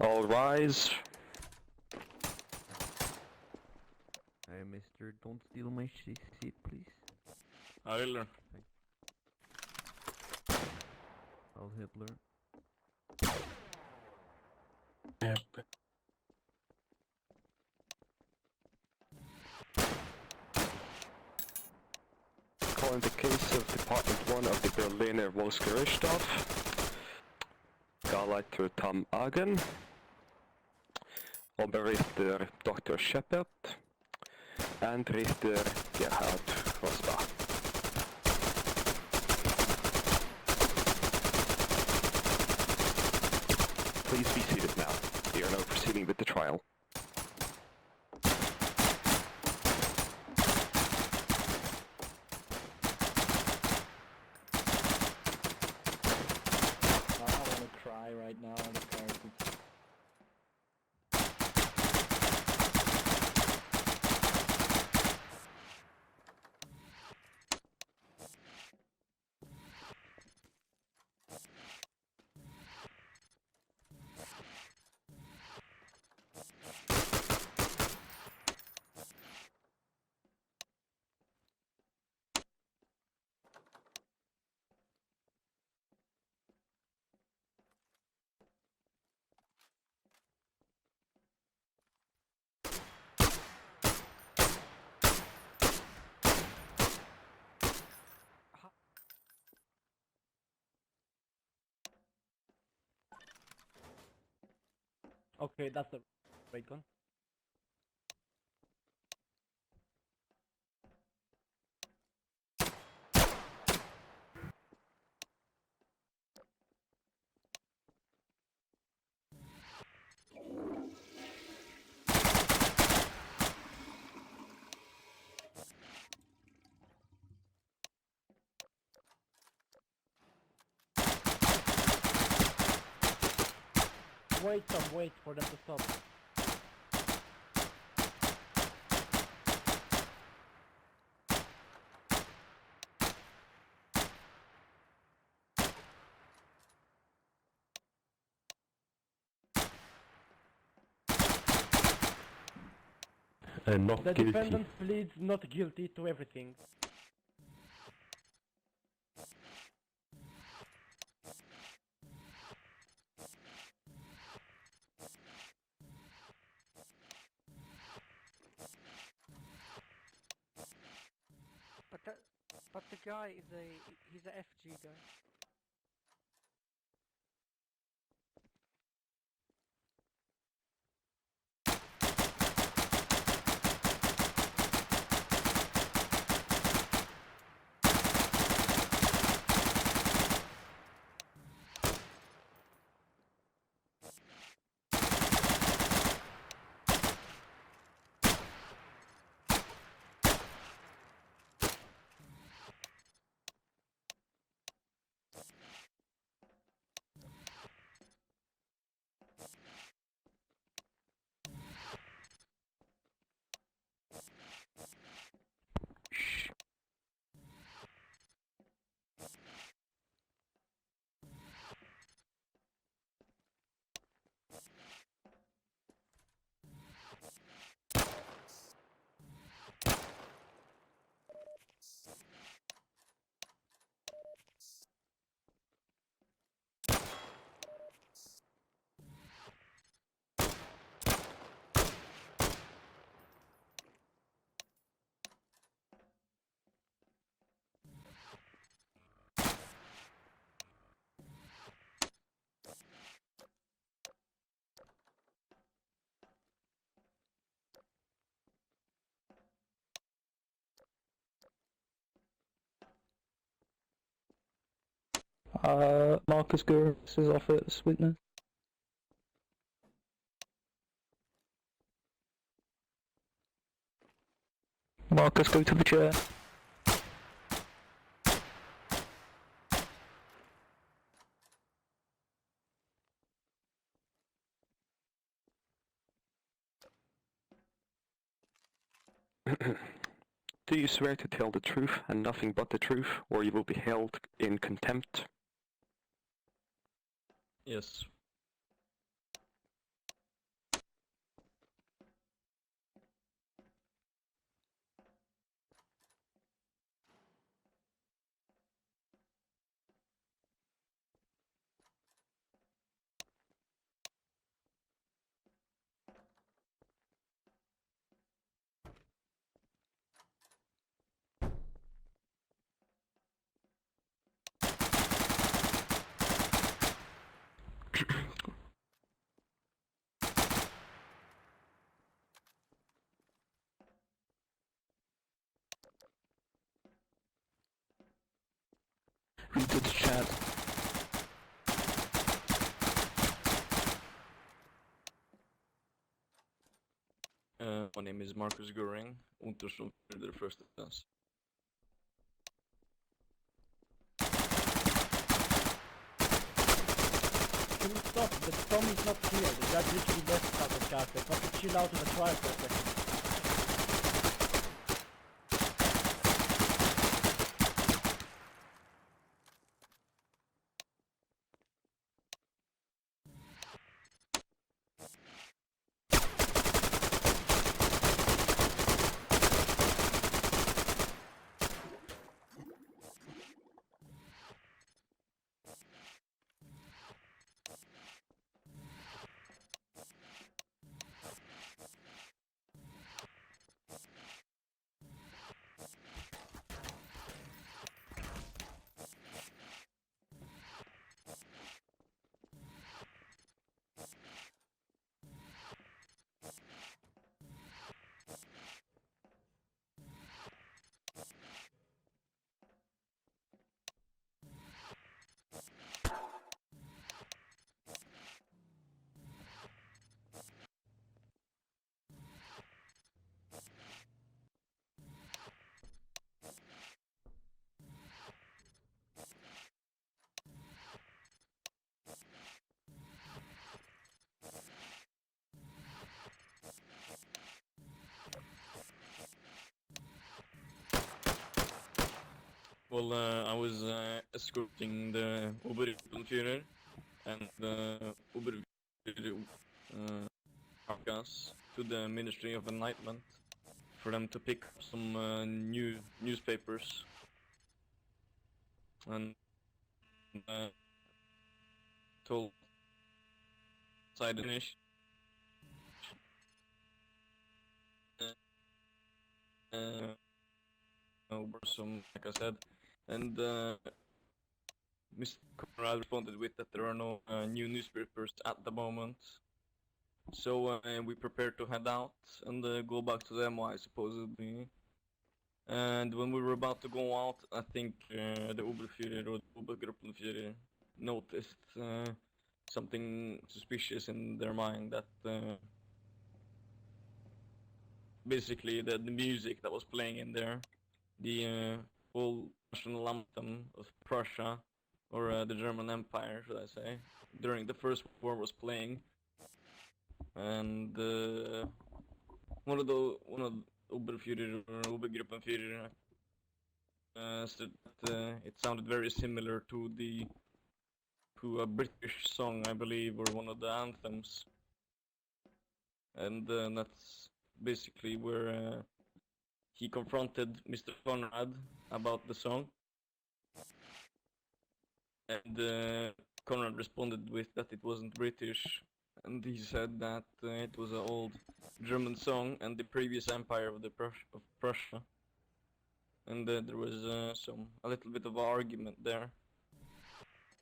All rise. Hey, mister, don't steal my seat, please. Hitler. I'll Hitler. Yep. Calling the case of Department 1 of the Berliner Volksgerichtshof. Gauleiter Tom Agen. Oberrichter Dr. Shepard. And Richter Gerhard Rosbach. Please be seated now. We are now proceeding with the trial. I want to cry right now on the carpet. Okay, that's the right gun. Wait for them to stop. Not The guilty. defendant pleads not guilty to everything. But the guy is he's a FG guy. Shh. Marcus Gurus is offered as witness. Marcus, go to the chair. Do you swear to tell the truth and nothing but the truth, or you will be held in contempt? Yes. my name is Marcus Göring, Untersturmführer first class. Can you stop? The storm is not clear. The judge literally left out of character. Not to chill out on the trial for a second. Well, I was escorting the Obergruppenführer and the Oberführer Arkas to the Ministry of Enlightenment for them to pick up some new newspapers and told side finish. Over some, like I said, and Mr. Konrad responded with that there are no new newspapers at the moment. So we prepared to head out and go back to the MY supposedly. And when we were about to go out, I think the Oberführer or the Obergruppenführer noticed something suspicious in their mind that basically the music that was playing in there, the whole national anthem of Prussia, or the German Empire, should I say, during the First War was playing, and one of Oberführer or Obergruppenführer said that it sounded very similar to a British song, I believe, or one of the anthems, and that's basically where he confronted Mr. Konrad about the song, and Konrad responded with that it wasn't British, and he said that it was an old German song and the previous empire of Prussia, and there was a little bit of an argument there,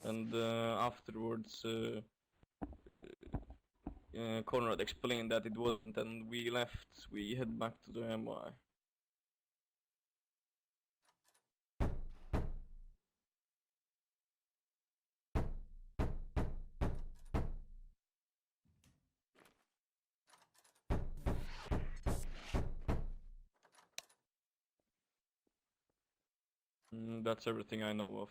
and afterwards Konrad explained that it wasn't, and we left. We head back to the MY. That's everything I know of.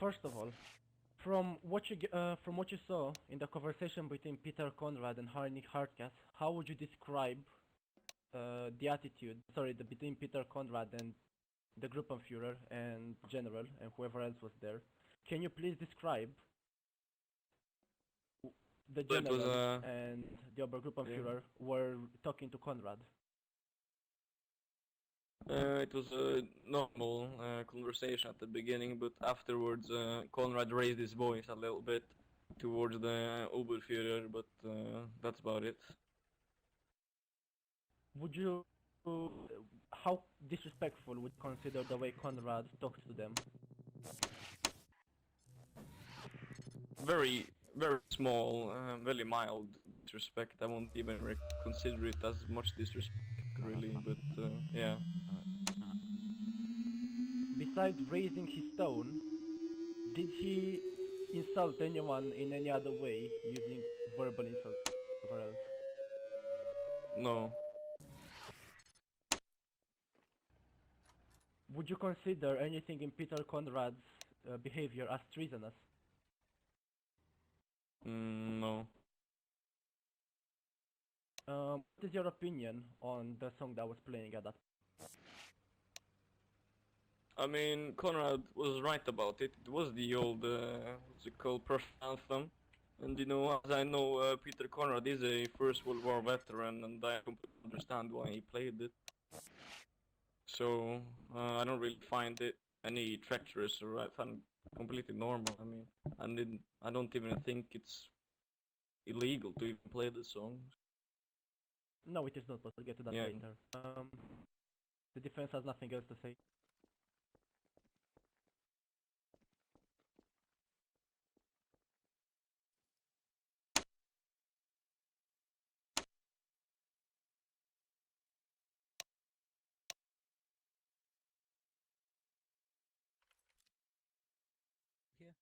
First of all, from what you saw in the conversation between Peter Konrad and Heinrich Hartkass, how would you describe the attitude? Sorry, between Peter Konrad and the Gruppenführer and General and whoever else was there. Can you please describe the So it was, general and the Obergruppenführer were talking to Konrad. It was a normal conversation at the beginning, but afterwards Konrad raised his voice a little bit towards the Oberführer, but that's about it. Would you... how disrespectful would you consider the way Konrad talks to them? Very, very small, very mild disrespect. I won't even consider it as much disrespect, really, but yeah. Besides raising his tone, did he insult anyone in any other way using verbal insults or else? No. Would you consider anything in Peter Konrad's behavior as treasonous? No. What is your opinion on the song that was playing at that? I mean, Konrad was right about it. It was the old, what's it called, Prussian anthem. And you know, as I know, Peter Konrad is a First World War veteran, and I completely understand why he played it. So, I don't really find it any treacherous, or I find it completely normal. I mean, I don't even think it's illegal to even play the song. No, it is not, but we'll get to that Yeah. later. The defense has nothing else to say. Here.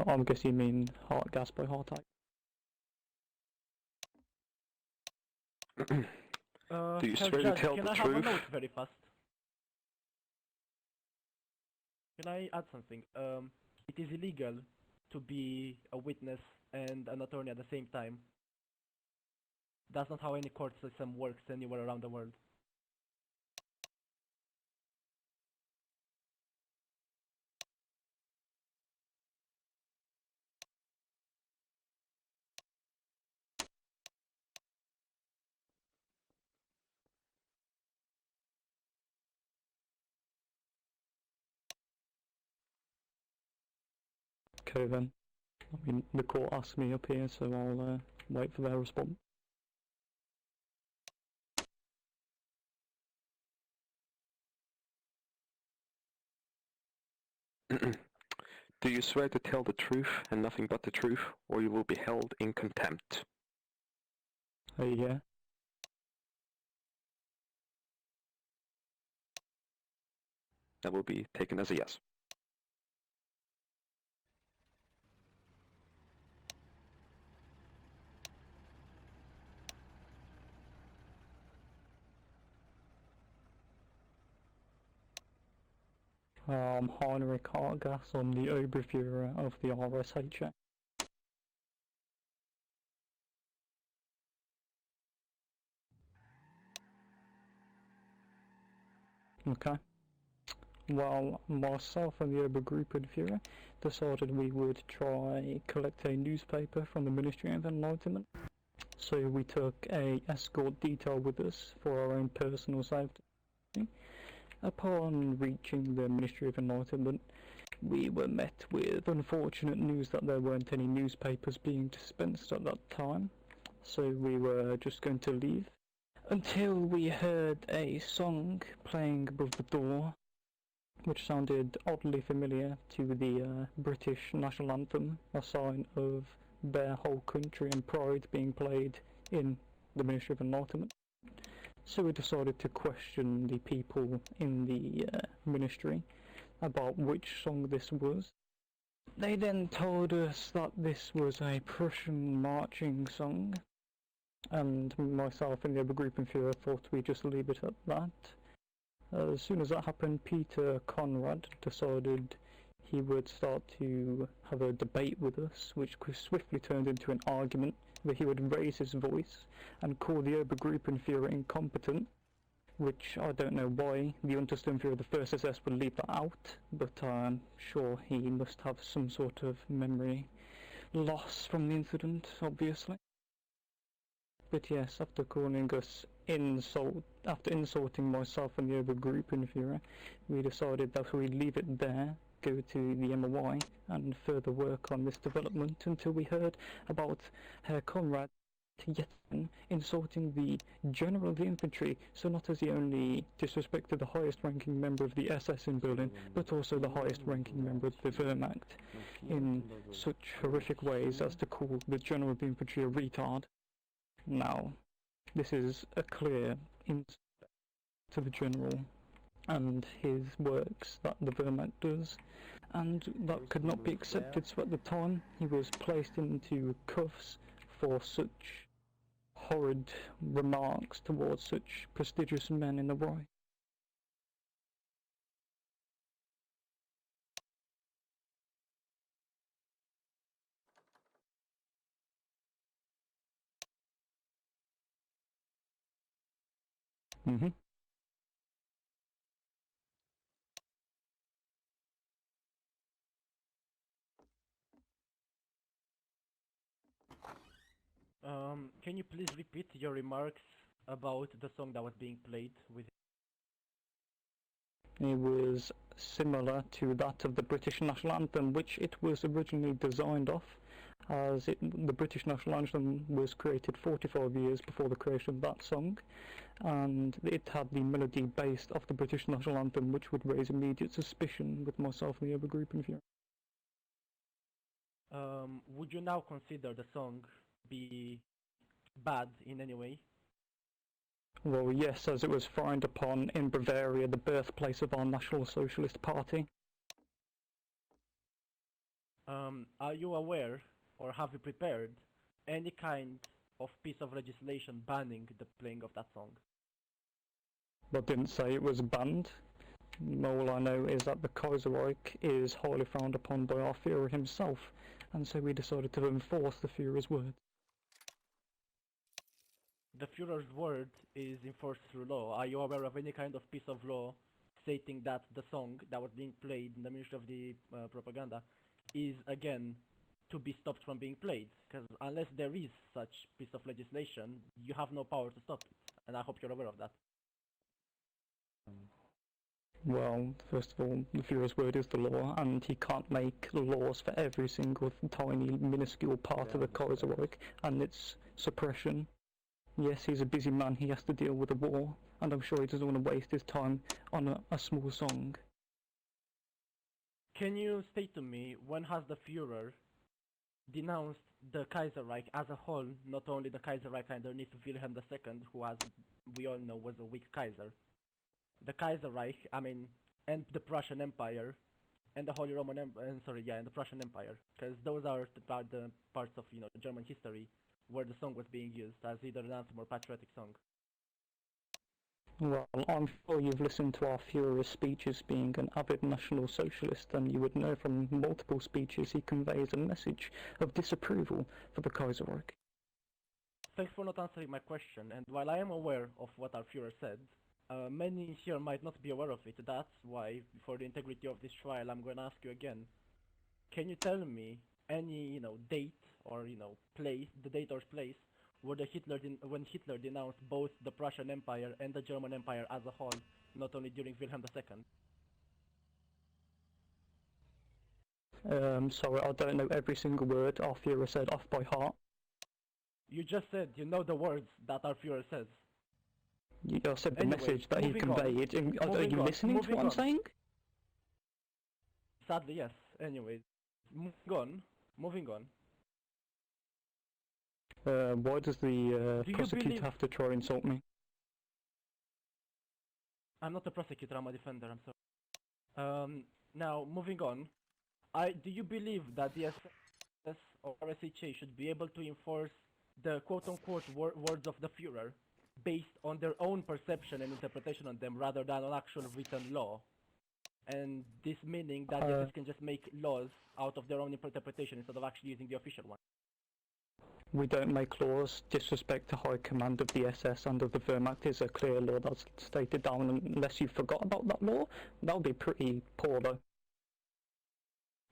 I'm guessing you mean heart gas by heart attack. Do you Herr swear to Judge, tell can the I have a truth? note very fast? Can I add something? It is illegal to be a witness and an attorney at the same time. That's not how any court system works anywhere around the world. Okay then. I mean, the court asked me up here, so I'll wait for their response. Do you swear to tell the truth and nothing but the truth, or you will be held in contempt? Yeah. That will be taken as a yes. Heinrich Hartgas, I'm the Oberführer of the RSH. Okay. Well, myself and the Obergruppenführer decided we would try collect a newspaper from the Ministry of Enlightenment. So we took a escort detail with us for our own personal safety. Upon reaching the Ministry of Enlightenment, we were met with unfortunate news that there weren't any newspapers being dispensed at that time. So we were just going to leave until we heard a song playing above the door. which sounded oddly familiar to the British national anthem, a sign of their whole country and pride being played in the Ministry of Enlightenment. So we decided to question the people in the ministry about which song this was. They then told us that this was a Prussian marching song, and myself and the other group in Führer thought we'd just leave it at that. As soon as that happened, Peter Konrad decided he would start to have a debate with us, which swiftly turned into an argument where he would raise his voice and call the Obergruppenführer incompetent, which I don't know why the Untersturmführer of the 1st SS would leave that out, but I'm sure he must have some sort of memory loss from the incident, obviously. But yes, after calling us after insulting myself and the Obergruppenführer, we decided that we'd leave it there, go to the MOI and further work on this development until we heard about Herr Konrad yet again insulting the General of the Infantry, so not as he only disrespected the highest ranking member of the SS in Berlin, but also the highest ranking member of the Wehrmacht, in such horrific ways as to call the General of the Infantry a retard. Now, this is a clear insult to the General and his works that the Wehrmacht does, and that could not be accepted, so at the time he was placed into cuffs for such horrid remarks towards such prestigious men in the Reich. Can you please repeat your remarks about the song that was being played with? It was similar to that of the British National Anthem, which it was originally designed off, as the British National Anthem was created 45 years before the creation of that song, and it had the melody based off the British National Anthem, which would raise immediate suspicion with myself and the other group in Führer. Would you now consider the song be bad in any way? Well, yes, as it was frowned upon in Bavaria, the birthplace of our National Socialist Party. Are you aware, or have you prepared, any kind of piece of legislation banning the playing of that song? But didn't say it was banned. All I know is that the Kaiserreich is highly frowned upon by our Führer himself, and so we decided to enforce the Führer's words. The Führer's word is enforced through law. Are you aware of any kind of piece of law stating that the song that was being played in the Ministry of the Propaganda is again to be stopped from being played? Because unless there is such piece of legislation, you have no power to stop it, and I hope you're aware of that. Well, first of all, the Führer's word is the law, and he can't make laws for every single tiny, minuscule part of the Kaiserreich and its suppression. Yes, he's a busy man, he has to deal with a war, and I'm sure he doesn't want to waste his time on a small song. Can you state to me, when has the Führer denounced the Kaiserreich as a whole, not only the Kaiserreich underneath Wilhelm II, who, as we all know, was a weak Kaiser? The Kaiserreich, and the Prussian Empire, and the Holy Roman Empire, and the Prussian Empire, because those are the parts of, German history where the song was being used as either an anthem or patriotic song. Well, I'm sure you've listened to our Führer's speeches. Being an avid National Socialist, and you would know from multiple speeches he conveys a message of disapproval for the Kaiserreich. Thanks for not answering my question, and while I am aware of what our Führer said, many here might not be aware of it. That's why, for the integrity of this trial, I'm going to ask you again. Can you tell me any, date or, place, the date or place, where when Hitler denounced both the Prussian Empire and the German Empire as a whole, not only during Wilhelm II? Sorry, I don't know every single word our Führer said off by heart. You just said you know the words that our Führer says. I said the Anyway, message that he conveyed. Are you listening to what I'm saying? Sadly, yes. Anyways, moving on. Moving on. Why does the Do you prosecutor believe- have to try and insult me? I'm not a prosecutor, I'm a defender, I'm sorry. Now, moving on. Do you believe that the SS or RSHA should be able to enforce the quote-unquote words of the Führer based on their own perception and interpretation on them rather than on actual written law? And this meaning that the SS can just make laws out of their own interpretation instead of actually using the official one. We don't make laws. Disrespect to high command of the SS and of the Wehrmacht is a clear law that's stated down. Unless you forgot about that law, that would be pretty poor though.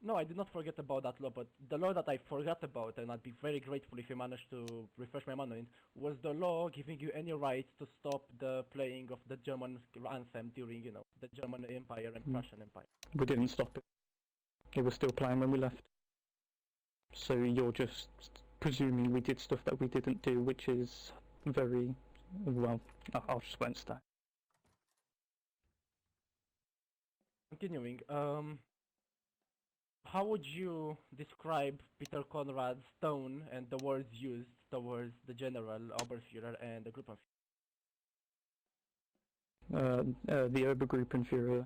No, I did not forget about that law, but the law that I forgot about, and I'd be very grateful if you managed to refresh my memory, was the law giving you any right to stop the playing of the German anthem during, the German Empire and Prussian Empire. We didn't stop it. It was still playing when we left. So you're just presuming we did stuff that we didn't do, which is very, well, I'll just won't stay. Continuing, how would you describe Peter Konrad's tone and the words used towards the General, Oberführer, and the Gruppenführer? The Obergruppenführer,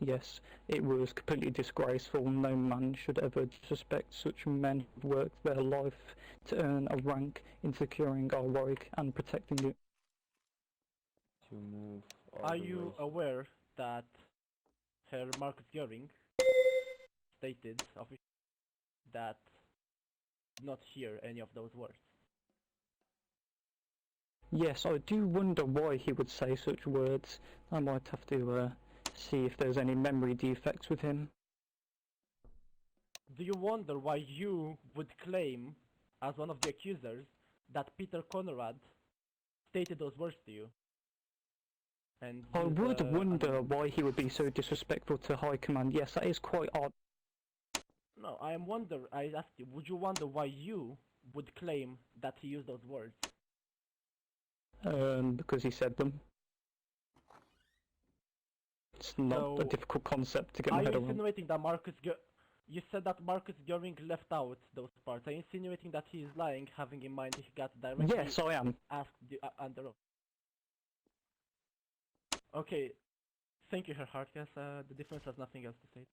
yes, it was completely disgraceful. No man should ever disrespect such men who worked their life to earn a rank in securing our Reich and protecting it. To move all Are the you way. aware that Herr Marcus Göring stated officially that did not hear any of those words? Yes, I do wonder why he would say such words. I might have to see if there's any memory defects with him. Do you wonder why you would claim, as one of the accusers, that Peter Konrad stated those words to you? And I used, would wonder why he would be so disrespectful to high command. Yes, that is quite odd. No, I asked you, would you wonder why you would claim that he used those words? Because he said them. It's not a So, difficult concept to get Are my you head around. insinuating that you said that Marcus Göring left out those parts? Are you insinuating that he is lying, having in mind he got directly Yes, I am. asked under oath? Okay, thank you, Herr Hartgas. The defense has nothing else to say.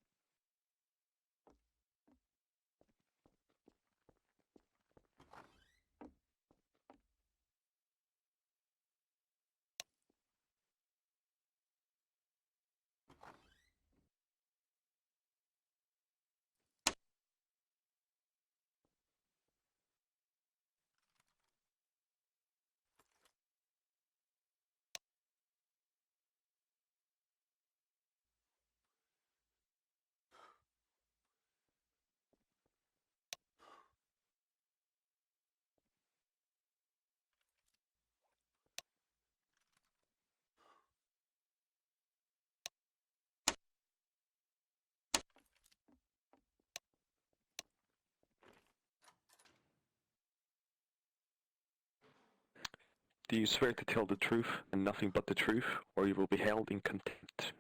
Do you swear to tell the truth and nothing but the truth, or you will be held in contempt?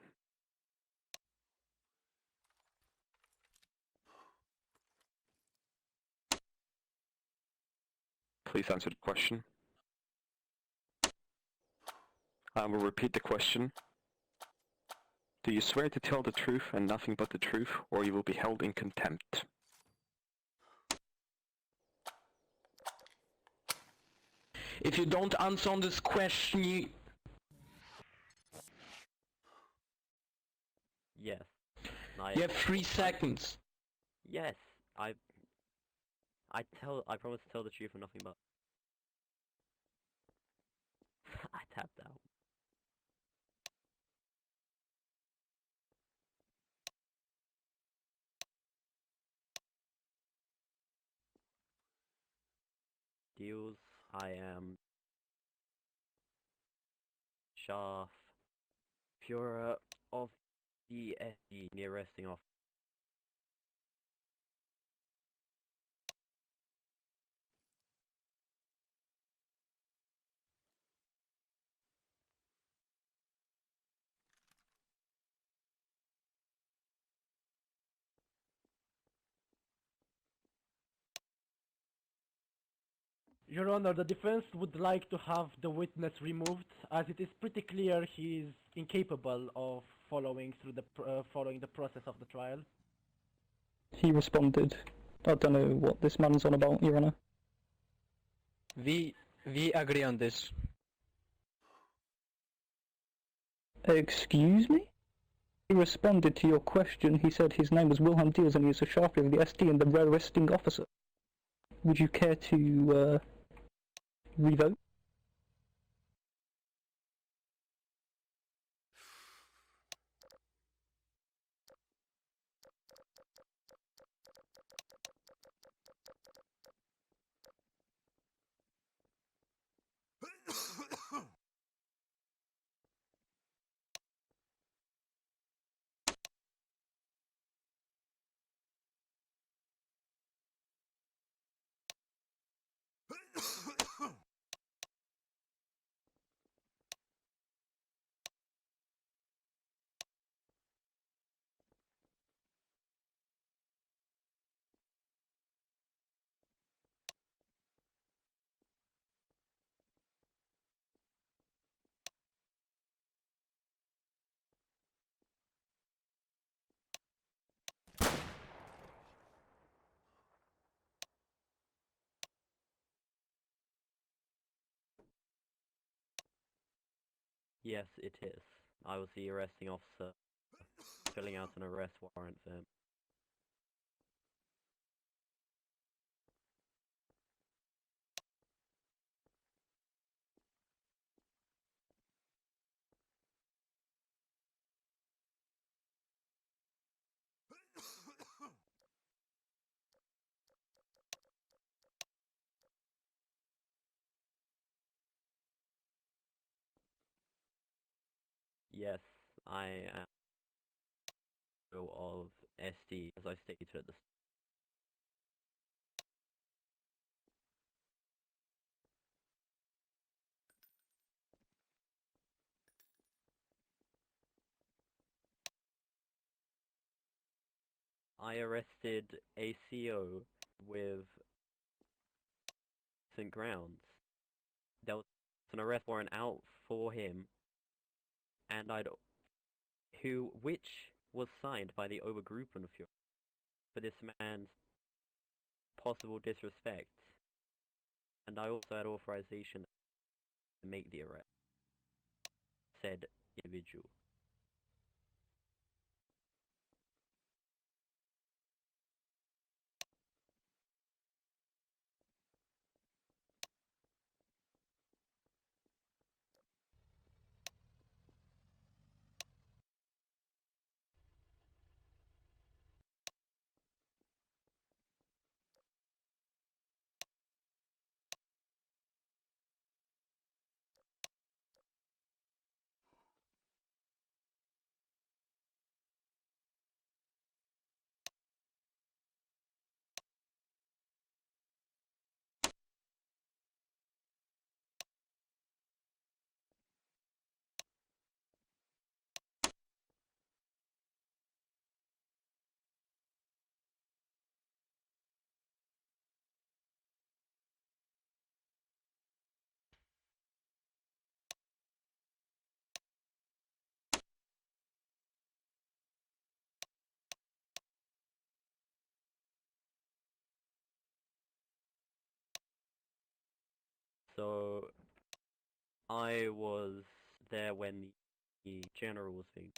Please answer the question. I will repeat the question. Do you swear to tell the truth and nothing but the truth, or you will be held in contempt? If you don't answer on this question, you... Yes. You have 3 seconds. Yes. I promise to tell the truth and nothing but. I tapped out. Deals. I am Scharf Führer of the SD near resting off. Your Honor, the defense would like to have the witness removed, as it is pretty clear he is incapable of following the process of the trial. He responded, I don't know what this man's on about, Your Honor. We agree on this. Excuse me? He responded to your question. He said his name was Wilhelm Diels and he is a Sharpie of the SD and the arresting officer. Would you care to, revote? Yes, it is. I was the arresting officer, filling out an arrest warrant for him. Yes, I am of SD, as I stated at the start. I arrested a CO with St. Grounds. There was an arrest warrant out for him, and which was signed by the Obergruppenführer for this man's possible disrespect, and I also had authorization to make the arrest. Said individual. So I was there when the general was being